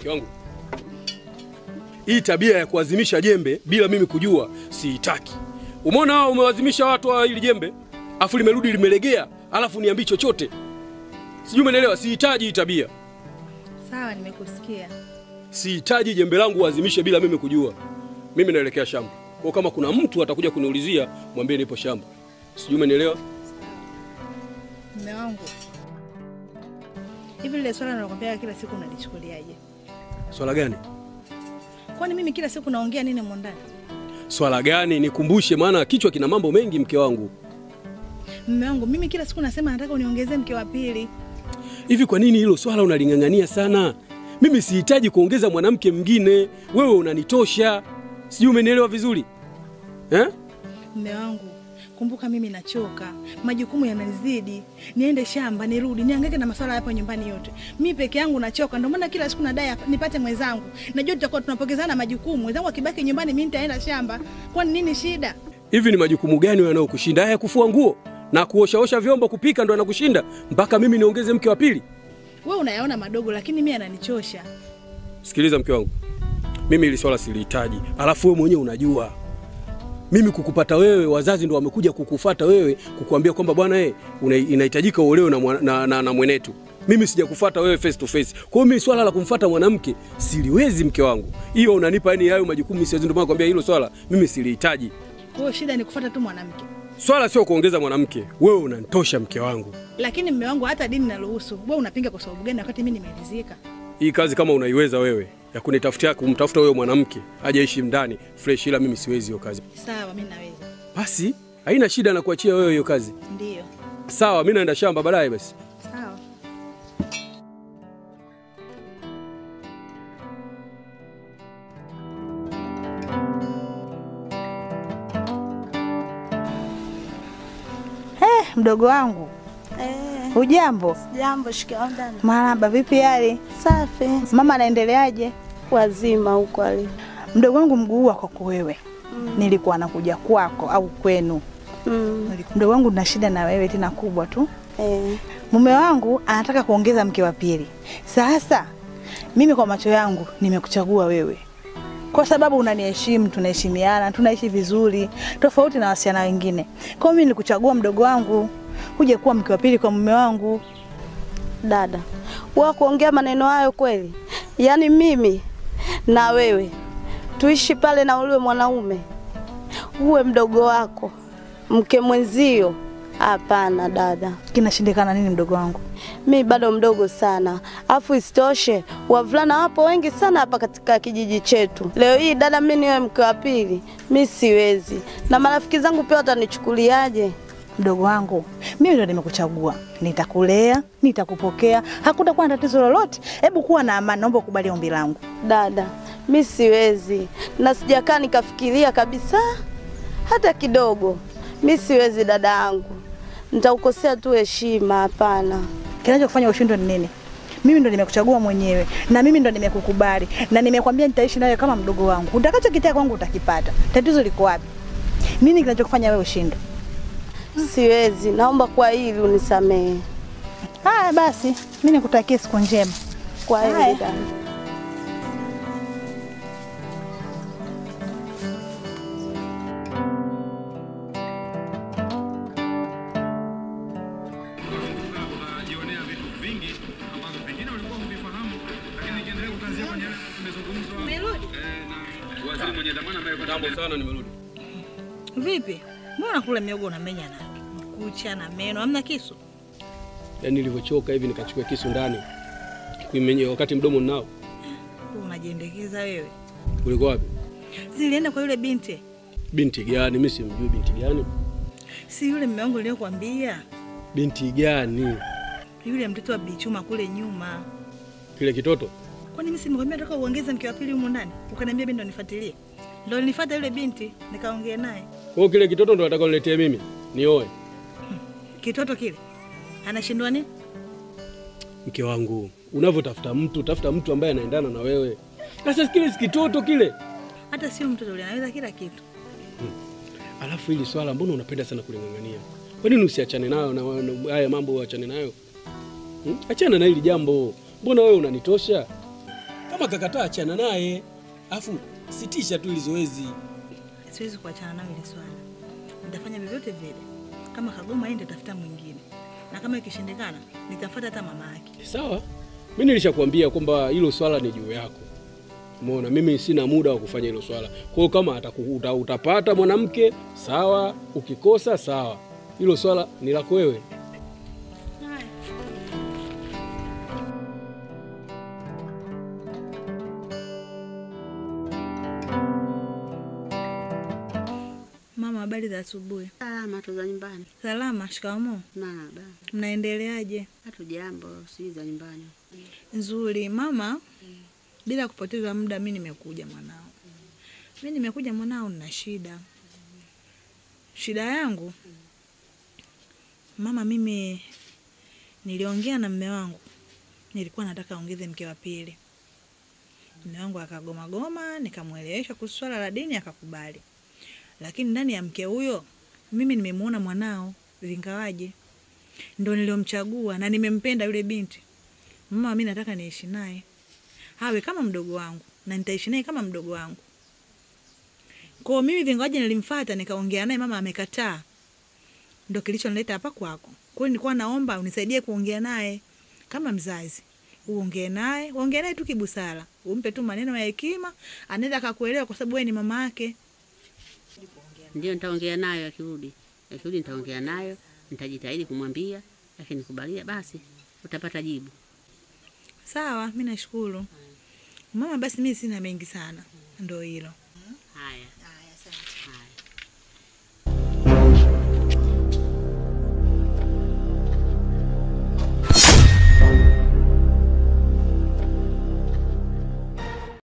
Mke wangu, hii tabia ya kuazimisha jembe bila mimi kujua siitaki. Umeona umewazimisha watu wa hili jembe, afu limerudi limelegea, alafu niambii chochote. Sijui umeelewa, sihitaji hii tabia. Sawa, nimekusikia. Sihitaji jembe langu uazimishe bila mimi kujua. Mimi naelekea shamba. Kwa kama kuna mtu atakuja kuniulizia, mwambie nipo shamba. Sijui umeelewa? Mume wangu, hivi ile swala ninakwambia kila siku unalichukuliaje? Swala gani? Kwani mimi kila siku naongea nini mwandani? Swala gani? Nikumbushe, maana kichwa kina mambo mengi mke wangu. Mume wangu, mimi kila siku nasema nataka uniongezee mke wa pili. Hivi kwa nini hilo swala unalingangania sana? Mimi sihitaji kuongeza mwanamke mwingine, wewe unanitosha. Sijui umenielewa vizuri? Mume wangu, kumbuka mimi nachoka. Majukumu yananizidi. Niende shamba, nirudi, nihangaike na masuala hapa nyumbani yote. Mimi peke yangu nachoka, ndio maana kila siku nadai nipate mwenzangu. Najua tutakuwa tunapokezana majukumu. Mwenzangu akibaki nyumbani mimi nitaenda shamba. Kwani nini shida? Hivi ni majukumu gani yanayokushinda? Haya, kufua nguo na kuoshaosha vyombo, kupika ndo anakushinda mpaka mimi niongeze mke wa pili? Wewe unayaona madogo, lakini mimi ananichosha. Sikiliza mke wangu, mimi ili swala silihitaji. Alafu wewe mwenyewe unajua mimi kukupata wewe, wazazi ndo wamekuja kukufuata wewe, kukuambia kwamba bwana inahitajika uolewe na mwenetu. Mimi sijakufuata wewe face to face. Kwa hiyo mimi swala la kumfuata mwanamke siliwezi mke wangu. Hiyo unanipa yani hayo majukumu siwezi, ndio maana nakwambia hilo swala mimi silihitaji. Kwa hiyo shida ni kufuata tu mwanamke. Swala sio kuongeza mwanamke. Wewe unanitosha mke wangu. Lakini mume wangu, hata dini inaruhusu. Wewe unapinga kwa sababu gani wakati mimi nimeridhika? Hii kazi kama unaiweza wewe ya kunitafutia kumtafuta wewe mwanamke aje ishi ndani fresh, ila mimi siwezi hiyo kazi. Sawa, mimi naweza. Basi haina shida na kuachia wewe hiyo kazi. Ndio. Sawa, mimi naenda shamba baadaye basi. Sawa. Mdogo wangu. Hujambo? Jambo, shikamoo dada. Marahaba, vipi hali? Safi. Mama anaendeleaje? Wazima huko ali. Mdogo wangu, mguu wako kwa wewe. Nilikuwa nakuja kwako au kwenu. Mdogo wangu, nina shida na wewe tena kubwa tu. Mume wangu anataka kuongeza mke wa pili. Sasa mimi kwa macho yangu nimekuchagua wewe. Kwa sababu unaniheshimu, tunaheshimiana, tunaishi vizuri, tofauti na wasichana wengine. Kwa mimi nilikuchagua mdogo wangu uje kuwa mke wa pili kwa mume wangu. Dada, wewe kuongea maneno hayo kweli? Yaani mimi na wewe tuishi pale na ule mwanaume uwe mdogo wako mke mwenzio? Hapana dada. Kinashindikana nini mdogo wangu? Mimi bado mdogo sana. Afu isitoshe wavulana wapo wengi sana hapa katika kijiji chetu. Leo hii dada, mimi niwe mke wa pili, mimi siwezi. Na marafiki zangu pia watanichukuliaje? Mdogo wangu, mimi ndio nimekuchagua. Nitakulea, nitakupokea. Hakutakuwa na tatizo lolote. Hebu kuwa na amani, naomba ukubali ombi langu. Dada, mimi siwezi. Na sijakaa nikafikiria kabisa hata kidogo. Mimi siwezi dada yangu. Nitaukosea tu heshima, hapana. Kinachokufanya ushindwe ni nini? Mimi ndo nimekuchagua mwenyewe na mimi ndo nimekukubali na nimekwambia nitaishi nawe kama mdogo wangu. Utakachokitaka kwangu utakipata. Tatizo liko wapi? Nini kinachokufanya wewe ushindwe? Siwezi, naomba kwa hili unisamehe. Haya basi, mimi nikutakia siku njema. Kwa hili dada. Sana nimerudi. Vipi? Mbona kula miogo unamenya na kucha na meno? Hamna kisu? Yaani nilivyochoka hivi nikachukua kisu ndani. Kuimenya wakati mdomo ninao. Unajiendekeza wewe. Ulikuwa wapi? Zilienda kwa yule binti. Binti gani? Mimi simjui binti gani. Si yule mume wangu niliyokuambia. Binti gani? Yule mtoto wa Bichuma kule nyuma. Kile kitoto? Kwani mimi simwambia nataka uongeze mke wa pili huko ndani? Ukaniambia mimi ndo nifuatilie. Ndio nilifuata yule binti, nikaongea naye. Kwa hiyo kile kitoto ndo nataka uniletee mimi nioe. Kitoto kile anashindwa nini? Mke wangu, unavyotafuta mtu, tafuta mtu ambaye anaendana na wewe. Sasa kile kitoto kile. Hata sio mtoto yule, anaweza kila kitu. Alafu hili swala mbona unapenda sana kulingangania? Kwa nini usiachane nayo na haya mambo uachane nayo? Achana na hili jambo. Mbona wewe unanitosha? Kama kakataa achana naye. Afu sitisha tu ile zoezi. Siwezi kuachana nawe ile swala. Nitafanya vyovyote vile. Kama kagoma yeye nitafuta mwingine. Na kama ikishindikana nitafuata hata mama yake. Sawa? Mimi nilishakwambia kwamba hilo swala ni juu yako. Umeona, mimi sina muda wa kufanya hilo swala. Kwa hiyo kama utapata mwanamke, sawa, ukikosa sawa. Hilo swala ni lako wewe. Mama, habari za asubuhi. Salama tu za nyumbani. Salama, shikamoo. Nada. Mnaendeleaje? Hatujambo, si za nyumbani. Nzuri. Mama, bila kupoteza muda mimi nimekuja mwanao. Mimi nimekuja mwanao nina shida. Shida yangu mama, mimi niliongea na mume wangu. Nilikuwa nataka aongeze mke wa pili. Mume wangu akagoma goma, nikamuelewesha kuhusu swala la dini akakubali. Lakini ndani ya mke huyo mimi nimemuona mwanao vingawaje. Ndio niliomchagua na nimempenda yule binti. Mama, mimi nataka niishi naye. Hawe kama mdogo wangu na nitaishi naye kama mdogo wangu. Kwa mimi vingawaje nilimfuata nikaongea naye, mama amekataa. Ndio kilichonileta hapa kwako. Kwa hiyo nilikuwa naomba unisaidie kuongea naye kama mzazi. Uongee naye tu kibusara. Umpe tu maneno ya hekima, anaweza akakuelewa kwa sababu wewe ni mama yake. Ndio nitaongea nayo akirudi. Akirudi nitaongea nayo, nitajitahidi kumwambia, lakini kubalia basi utapata jibu. Sawa, mimi nashukuru. Mama, basi mimi sina mengi sana. Ndio hilo. Haya. Asante. Haya.